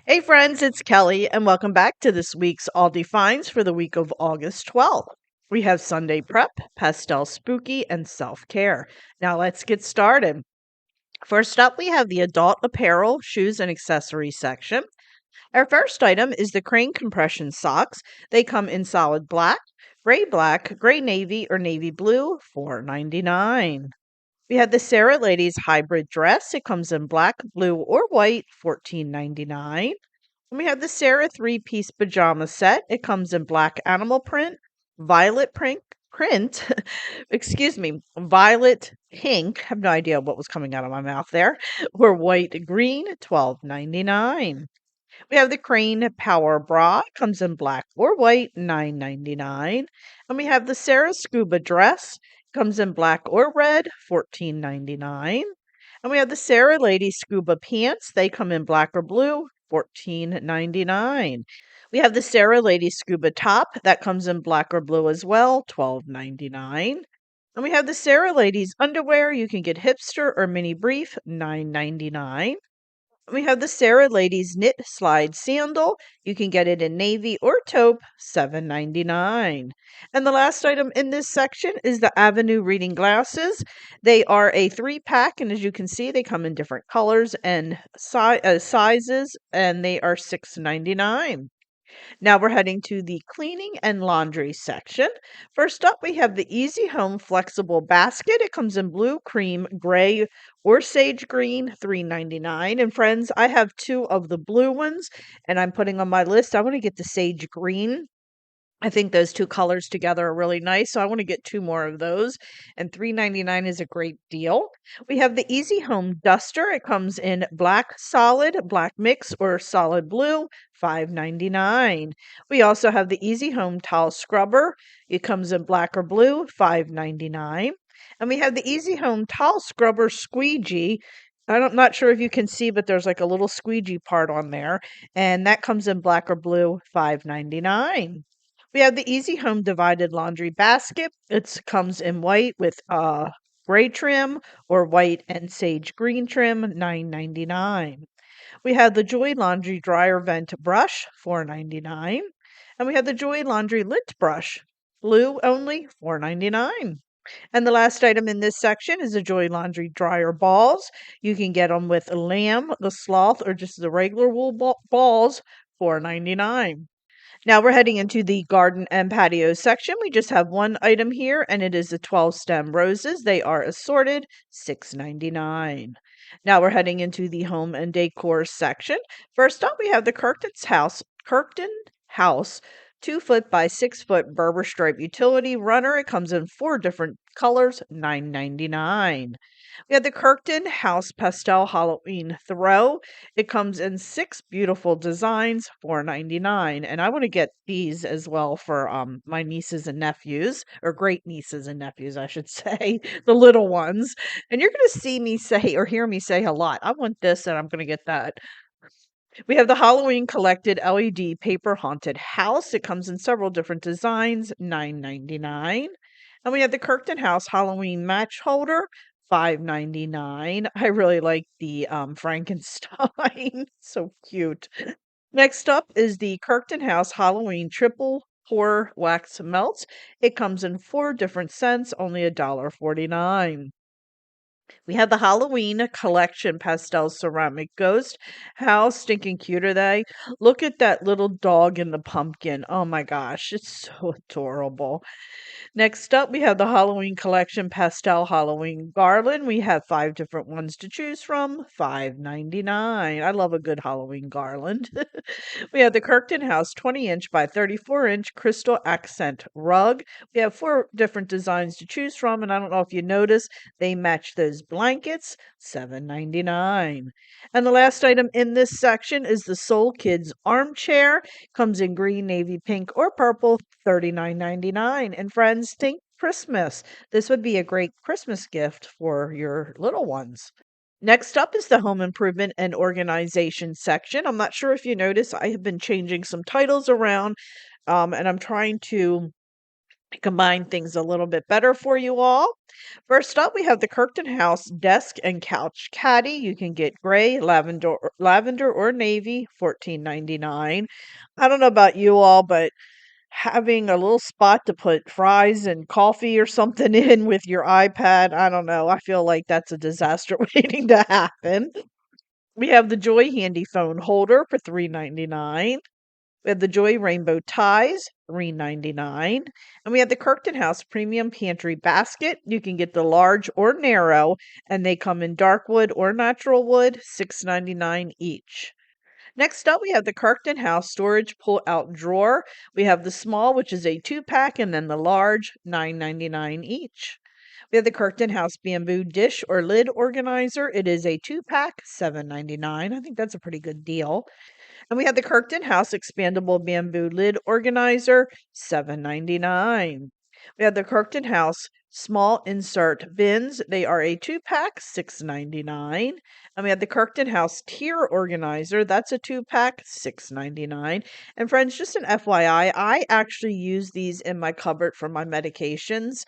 Hey friends, it's Kelly, and welcome back to this week's ALDI Finds for the week of August 12th. We have Sunday Prep, Pastel Spooky, and Self Care. Now let's get started. First up, we have the Adult Apparel, Shoes, and Accessories section. Our first item is the Crane Compression Socks. They come in solid black, gray navy, or navy blue, $4.99. We have the Sarah Ladies Hybrid Dress. It comes in black, blue, or white, $14.99. And we have the Sarah three-piece pajama set. It comes in black animal print, violet print, excuse me, violet pink. I have no idea what was coming out of my mouth there. Or white green, $12.99. We have the Crane Power Bra. It comes in black or white, $9.99. And we have the Sarah Scuba Dress. It comes in black or red, $14.99. And we have the Sarah Lady Scuba Pants. They come in black or blue, $14.99. We have the Sarah Lady Scuba Top. That comes in black or blue as well, $12.99. And we have the Sarah Ladies Underwear. You can get hipster or mini brief, $9.99. We have the Sarah Ladies Knit Slide Sandal. You can get it in navy or taupe, $7.99. And the last item in this section is the Avenue Reading Glasses. They are a 3-pack, and as you can see, they come in different colors and sizes, and they are $6.99. Now we're heading to the cleaning and laundry section. First up, we have the Easy Home Flexible Basket. It comes in blue, cream, gray, or sage green, $3.99. And friends, I have 2 of the blue ones, and I'm putting on my list. I want to get the sage green. I think those 2 colors together are really nice, so I want to get 2 more of those, and $3.99 is a great deal. We have the Easy Home Duster. It comes in black solid, black mix, or solid blue, $5.99. We also have the Easy Home Towel Scrubber. It comes in black or blue, $5.99. And we have the Easy Home Towel Scrubber Squeegee. I'm not sure if you can see, but there's like a little squeegee part on there, and that comes in black or blue, $5.99. We have the Easy Home Divided Laundry Basket. It comes in white with gray trim or white and sage green trim, $9.99. We have the Joy Laundry Dryer Vent Brush, $4.99. And we have the Joy Laundry Lint Brush, blue only, $4.99. And the last item in this section is the Joy Laundry Dryer Balls. You can get them with lamb, the sloth, or just the regular wool balls, $4.99. Now we're heading into the garden and patio section. We just have one item here, and it is the 12 stem roses. They are assorted, $6.99. Now we're heading into the home and decor section. First up, we have the Kirkton House 2-foot by 6-foot Berber stripe utility runner. It comes in 4 different colors, $9.99. We have the Kirkton House Pastel Halloween Throw. It comes in 6 beautiful designs, $4.99. And I want to get these as well for my nieces and nephews, or great nieces and nephews, I should say, the little ones. And you're going to see me say or hear me say a lot, I want this and I'm going to get that. We have the Halloween Collected LED Paper Haunted House. It comes in several different designs, $9.99. And we have the Kirkton House Halloween Match Holder, $5.99. I really like the Frankenstein. So cute. Next up is the Kirkton House Halloween Triple Pour Wax Melts. It comes in 4 different scents, only $1.49. We have the Halloween Collection Pastel Ceramic Ghost. How stinking cute are they? Look at that little dog in the pumpkin. Oh my gosh, it's so adorable. Next up, we have the Halloween Collection Pastel Halloween Garland. We have 5 different ones to choose from, $5.99. I love a good Halloween garland. We have the Kirkton House 20-inch by 34-inch crystal accent rug. We have 4 different designs to choose from, and I don't know if you notice, they match those blankets, $7.99. And the last item in this section is the Soul Kids armchair. Comes in green, navy, pink, or purple, $39.99. And friends, think Christmas. This would be a great Christmas gift for your little ones. Next up is the home improvement and organization section. I'm not sure if you notice, I have been changing some titles around, and I'm trying to combine things a little bit better for you all. First up, we have the Kirkton House desk and couch caddy. You can get gray, lavender or navy, 14.99. I don't know about you all, but having a little spot to put fries and coffee or something in with your iPad, I don't know. I feel like that's a disaster waiting to happen. We have the Joy Handy phone holder for 3.99. We have the Joy Rainbow Ties, 3.99. And we have the Kirkton House Premium Pantry Basket. You can get the large or narrow, and they come in dark wood or natural wood, 6.99 each. Next up, we have the Kirkton House Storage Pull-Out Drawer. We have the small, which is a 2-pack, and then the large, 9.99 each. We have the Kirkton House Bamboo Dish or Lid Organizer. It is a 2-pack, 7.99. I think that's a pretty good deal. And we have the Kirkton House Expandable Bamboo Lid Organizer, 7.99. We have the Kirkton House Small Insert Bins. They are a 2-pack, 6.99. And we have the Kirkton House Tier Organizer. That's a 2-pack, 6.99. And friends, just an FYI, I actually use these in my cupboard for my medications.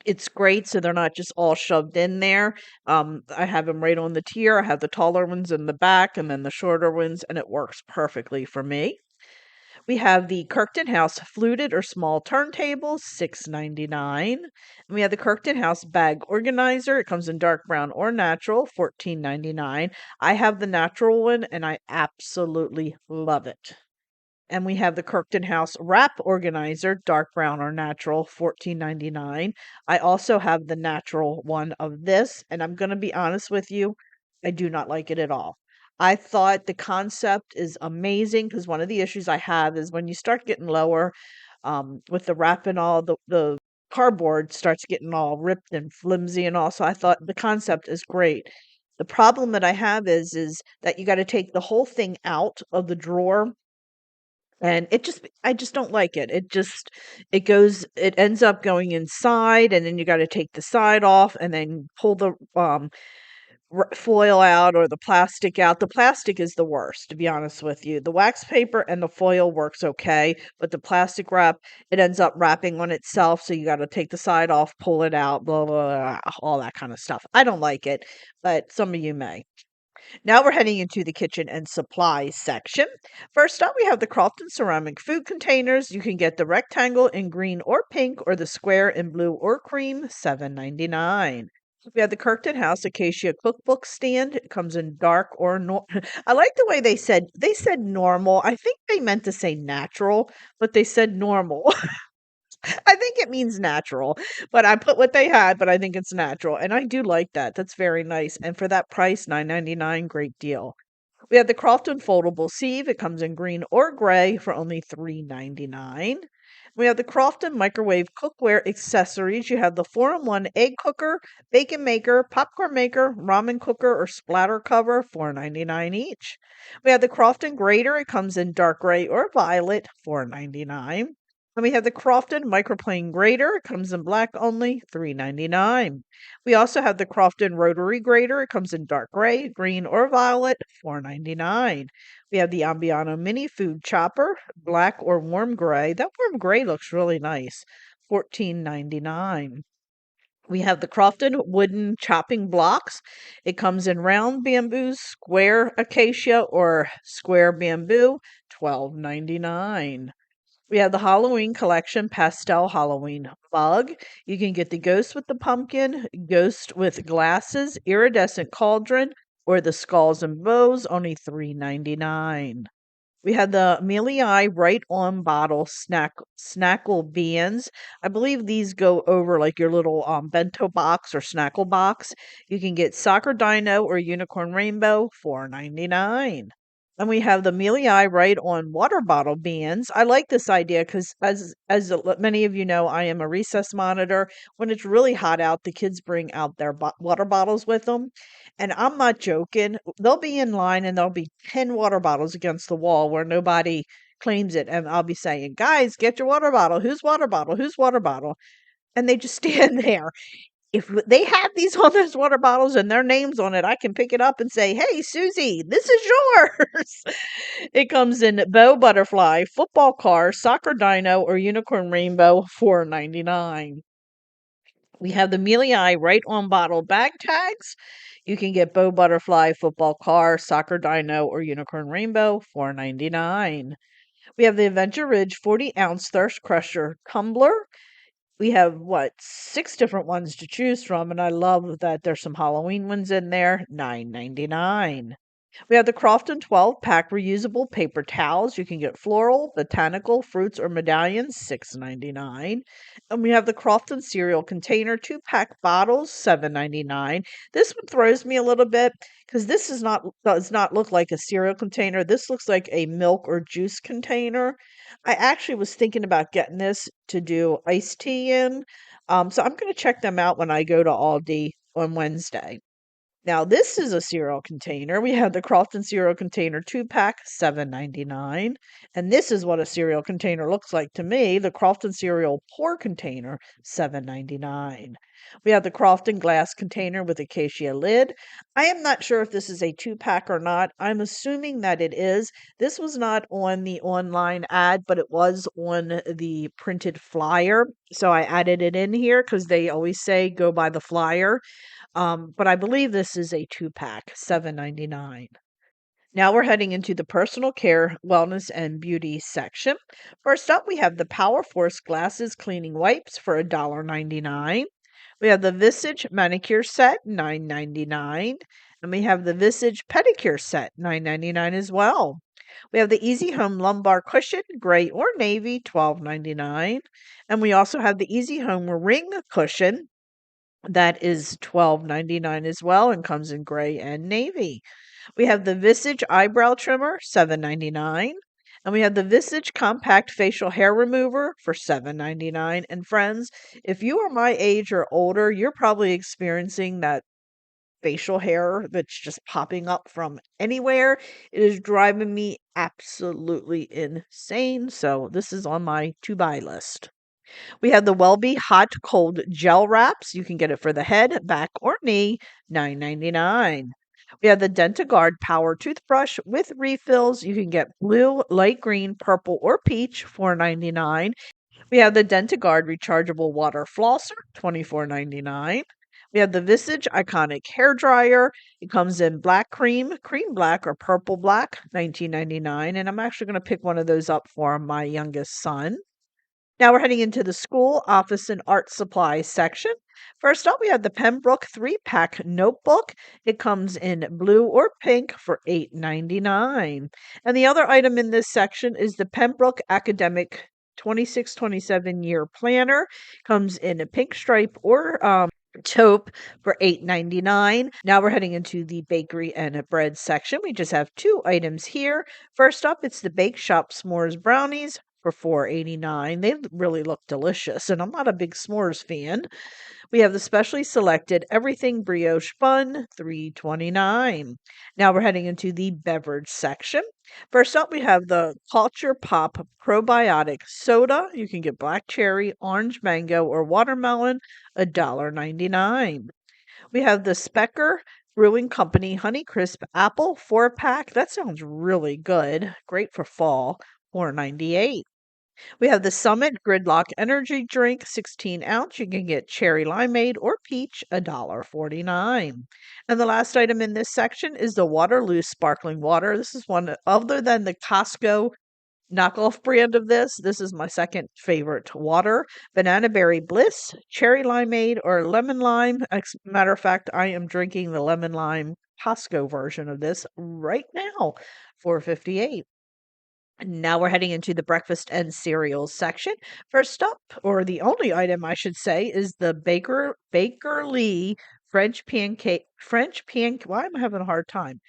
It's great, so they're not just all shoved in there. I have them right on the tier. I have the taller ones in the back and then the shorter ones, and it works perfectly for me. We have the Kirkton House fluted or small turntables, 6.99. And we have the Kirkton House bag organizer. It comes in dark brown or natural, 14.99. I have the natural one, and I absolutely love it. And we have the Kirkton House wrap organizer, dark brown or natural, 14.99. I also have the natural one of this, and I'm going to be honest with you, I do not like it at all. I thought the concept is amazing because one of the issues I have is when you start getting lower with the wrap and all, the cardboard starts getting all ripped and flimsy and all. So I thought the concept is great. The problem that I have is that you got to take the whole thing out of the drawer, and I just don't like it. It ends up going inside, and then you gotta take the side off and then pull the, foil out or the plastic out. The plastic is the worst, to be honest with you. The wax paper and the foil works okay, but the plastic wrap, it ends up wrapping on itself, so you gotta take the side off, pull it out, blah, blah, blah, all that kinda stuff. I don't like it, but some of you may. Now we're heading into the kitchen and supplies section. First up, we have the Crofton ceramic food containers. You can get the rectangle in green or pink or the square in blue or cream, 7.99. We have the Kirkton House Acacia cookbook stand. It comes in dark or I like the way they said normal. I think they meant to say natural, but they said normal. I think it means natural, but I put what they had, but I think it's natural. And I do like that. That's very nice. And for that price, 9.99, great deal. We have the Crofton foldable sieve. It comes in green or gray for only 3.99. We have the Crofton microwave cookware accessories. You have the 4-in-1 egg cooker, bacon maker, popcorn maker, ramen cooker, or splatter cover, 4.99 each. We have the Crofton grater. It comes in dark gray or violet, 4.99. And we have the Crofton microplane grater. It comes in black only, 3.99. We also have the Crofton rotary grater. It comes in dark gray, green, or violet, 4.99. We have the Ambiano mini food chopper, black or warm gray. That warm gray looks really nice, 14.99. We have the Crofton wooden chopping blocks. It comes in round bamboo, square acacia, or square bamboo, 12.99. We have the Halloween collection pastel Halloween mug. You can get the ghost with the pumpkin, ghost with glasses, iridescent cauldron, or the skulls and bows, only 3.99. We have the Amelia Right On Bottle Snackle Beans. I believe these go over like your little bento box or snackle box. You can get Soccer Dino or Unicorn Rainbow, 4.99. And we have the Amelia Right On Water Bottle Beans. I like this idea because many of you know, I am a recess monitor. When it's really hot out, the kids bring out their water bottles with them. And I'm not joking. They'll be in line and there'll be 10 water bottles against the wall where nobody claims it. And I'll be saying, guys, get your water bottle. Whose water bottle? Whose water bottle? And they just stand there. if they have these on those water bottles and their names on it, I can pick it up and say, "Hey, Susie, this is yours." It comes in bow butterfly, football car, soccer dino, or unicorn rainbow, 4.99. We have the Mealy right on bottle bag tags. You can get bow butterfly, football car, soccer dino, or unicorn rainbow, 4.99. We have the Adventure Ridge 40-ounce thirst crusher tumbler. We have what, 6 different ones to choose from, and I love that there's some Halloween ones in there, 9.99. We have the Crofton 12-pack reusable paper towels. You can get floral, botanical, fruits, or medallions, 6.99. And we have the Crofton cereal container 2-pack bottles, 7.99. This one throws me a little bit because this does not look like a cereal container. This looks like a milk or juice container. I actually was thinking about getting this to do iced tea in. So I'm going to check them out when I go to Aldi on Wednesday. Now, this is a cereal container. We have the Crofton cereal container 2-pack, 7.99. And this is what a cereal container looks like to me. The Crofton cereal pour container, 7.99. We have the Crofton glass container with acacia lid. I am not sure if this is a 2-pack or not. I'm assuming that it is. This was not on the online ad, but it was on the printed flyer. So I added it in here because they always say go by the flyer. But I believe this is a 2-pack, 7.99. Now we're heading into the personal care, wellness, and beauty section. First up, we have the Power Force glasses cleaning wipes for $1.99. We have the Visage manicure set, $9.99. And we have the Visage pedicure set, $9.99 as well. We have the Easy Home lumbar cushion, gray or navy, $12.99. And we also have the Easy Home ring cushion, that is $12.99 as well and comes in gray and navy. We have the Visage eyebrow trimmer, $7.99. And we have the Visage compact facial hair remover for $7.99. And friends, if you are my age or older, you're probably experiencing that facial hair that's just popping up from anywhere. It is driving me absolutely insane. So this is on my to buy list. We have the Wellbe Hot Cold Gel Wraps. You can get it for the head, back, or knee, $9.99. We have the DentaGuard Power Toothbrush with refills. You can get blue, light green, purple, or peach, $4.99. We have the DentaGuard Rechargeable Water Flosser, $24.99. We have the Visage Iconic Hair Dryer. It comes in black cream, cream black, or purple black, $19.99. And I'm actually going to pick one of those up for my youngest son. Now we're heading into the school, office, and art supply section. First up, we have the Pembroke 3-pack notebook. It comes in blue or pink for $8.99. And the other item in this section is the Pembroke Academic 26-27 year planner. Comes in a pink stripe or taupe for $8.99. Now we're heading into the bakery and bread section. We just have 2 items here. First up, it's the Bake Shop S'mores brownies for $4.89. They really look delicious, and I'm not a big s'mores fan. We have the specially selected everything brioche bun, $3.29. Now we're heading into the beverage section. First up, we have the Culture Pop probiotic soda. You can get black cherry, orange mango, or watermelon, $1.99. We have the Specker Brewing Company Honey Crisp Apple 4-pack. That sounds really good. Great for fall, $4.98. We have the Summit Gridlock Energy Drink, 16 ounce. You can get cherry limeade or peach, $1.49. And the last item in this section is the Waterloo Sparkling Water. This is one, other than the Costco knockoff brand of this. This is my second favorite water. Banana Berry Bliss, cherry limeade, or lemon lime. As a matter of fact, I am drinking the lemon lime Costco version of this right now, $4.58. Now we're heading into the breakfast and cereals section. First up, or the only item I should say, is the Baker Lee why am I having a hard time?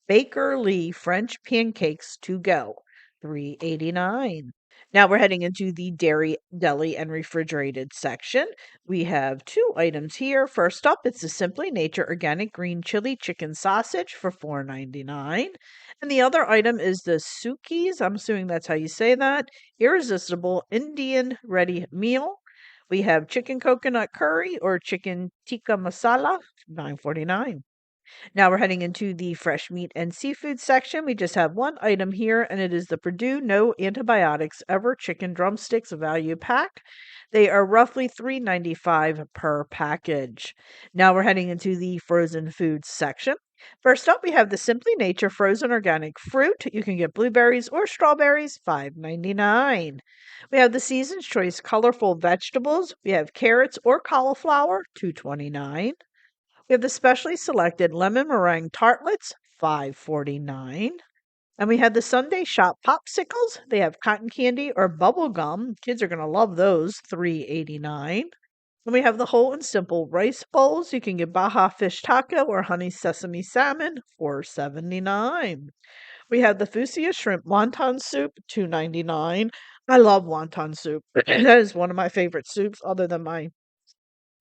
Baker Lee French pancakes to go, $3.89. Now we're heading into the dairy, deli, and refrigerated section. We have 2 items here. First up, it's the Simply Nature Organic Green Chili Chicken Sausage for $4.99. And the other item is the Suki's, I'm assuming that's how you say that, Irresistible Indian Ready Meal. We have chicken coconut curry or chicken tikka masala, $9.49. Now we're heading into the fresh meat and seafood section. We just have one item here, and it is the Purdue No Antibiotics Ever Chicken Drumsticks Value Pack. They are roughly $3.95 per package. Now we're heading into the frozen foods section. First up, we have the Simply Nature frozen organic fruit. You can get blueberries or strawberries, $5.99. We have the Season's Choice colorful vegetables. We have carrots or cauliflower, $2.29. We have the specially selected lemon meringue tartlets, $5.49. And we have the Sunday Shop popsicles. They have cotton candy or bubble gum. Kids are going to love those, $3.89. And we have the whole and simple rice bowls. You can get Baja fish taco or honey sesame salmon, $4.79. We have the Fusia shrimp wonton soup, $2.99. I love wonton soup. That is one of my favorite soups, other than my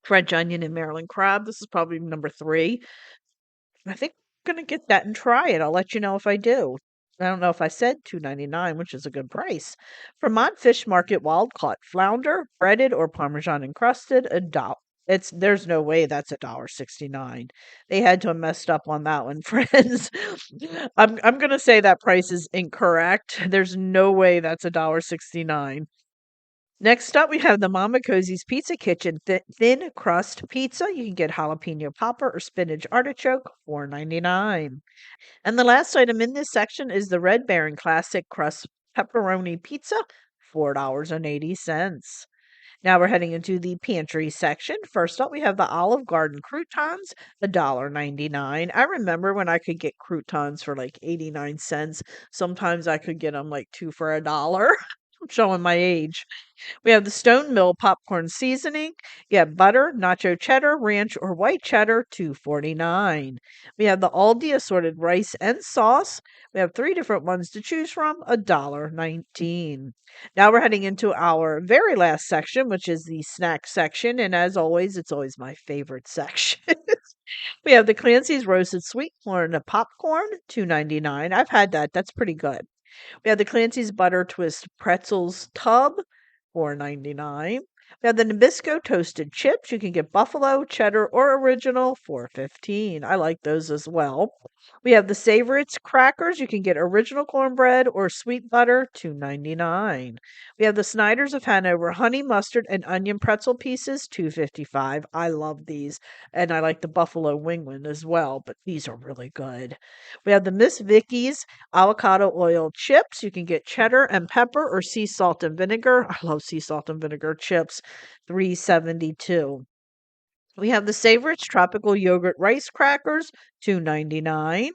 French onion and Maryland crab. This is probably number 3. I think I'm gonna get that and try it. I'll let you know if I do. I don't know if I said $2.99, which is a good price. Vermont Fish Market wild caught flounder, breaded or Parmesan encrusted, $1. There's no way that's $1.69. They had to have messed up on that one, friends. I'm gonna say that price is incorrect. There's no way that's $1.69. Next up, we have the Mama Cosie's Pizza Kitchen thin crust pizza. You can get jalapeno popper or spinach artichoke, $4.99. And the last item in this section is the Red Baron Classic Crust Pepperoni Pizza, $4.80. Now we're heading into the pantry section. First up, we have the Olive Garden croutons, $1.99. I remember when I could get croutons for like 89 cents. Sometimes I could get them like 2 for $1. I'm showing my age. We have the Stone Mill popcorn seasoning. You have butter, nacho cheddar, ranch, or white cheddar, $2.49. We have the Aldi assorted rice and sauce. We have 3 different ones to choose from, $1.19. Now we're heading into our very last section, which is the snack section. And as always, it's always my favorite section. We have the Clancy's roasted sweet corn popcorn, $2.99. I've had that. That's pretty good. We have the Clancy's butter twist pretzels tub, $4.99. We have the Nabisco toasted chips. You can get buffalo, cheddar, or original, $4.15. I like those as well. We have the Savorites crackers. You can get original cornbread or sweet butter, $2.99. We have the Snyder's of Hanover honey mustard and onion pretzel pieces, $2.55. I love these, and I like the buffalo wing one as well, but these are really good. We have the Miss Vicky's avocado oil chips. You can get cheddar and pepper or sea salt and vinegar. I love sea salt and vinegar chips, $3.72. We have the Savorites tropical yogurt rice crackers, $2.99.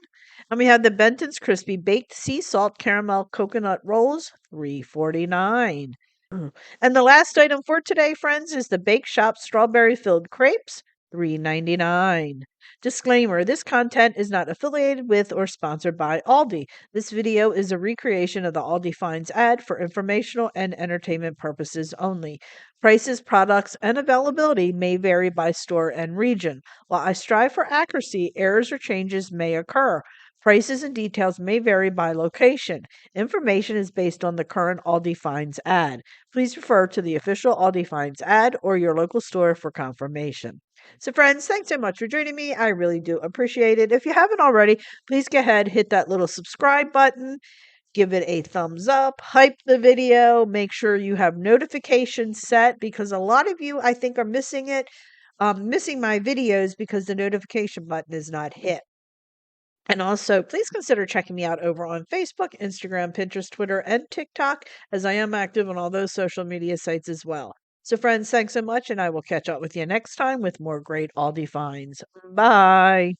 And we have the Benton's crispy baked sea salt caramel coconut rolls, $3.49. And the last item for today, friends, is the Bake Shop strawberry filled crepes, $3.99. Disclaimer: this content is not affiliated with or sponsored by Aldi. This video is a recreation of the Aldi Finds ad for informational and entertainment purposes only. Prices, products, and availability may vary by store and region. While I strive for accuracy, errors or changes may occur. Prices and details may vary by location. Information is based on the current Aldi Finds ad. Please refer to the official Aldi Finds ad or your local store for confirmation. So, friends, thanks so much for joining me. I really do appreciate it. If you haven't already, please go ahead, hit that little subscribe button, give it a thumbs up, hype the video, make sure you have notifications set because a lot of you, I think, are missing it, missing my videos because the notification button is not hit. And also, please consider checking me out over on Facebook, Instagram, Pinterest, Twitter, and TikTok, as I am active on all those social media sites as well. So, friends, thanks so much, and I will catch up with you next time with more great Aldi finds. Bye.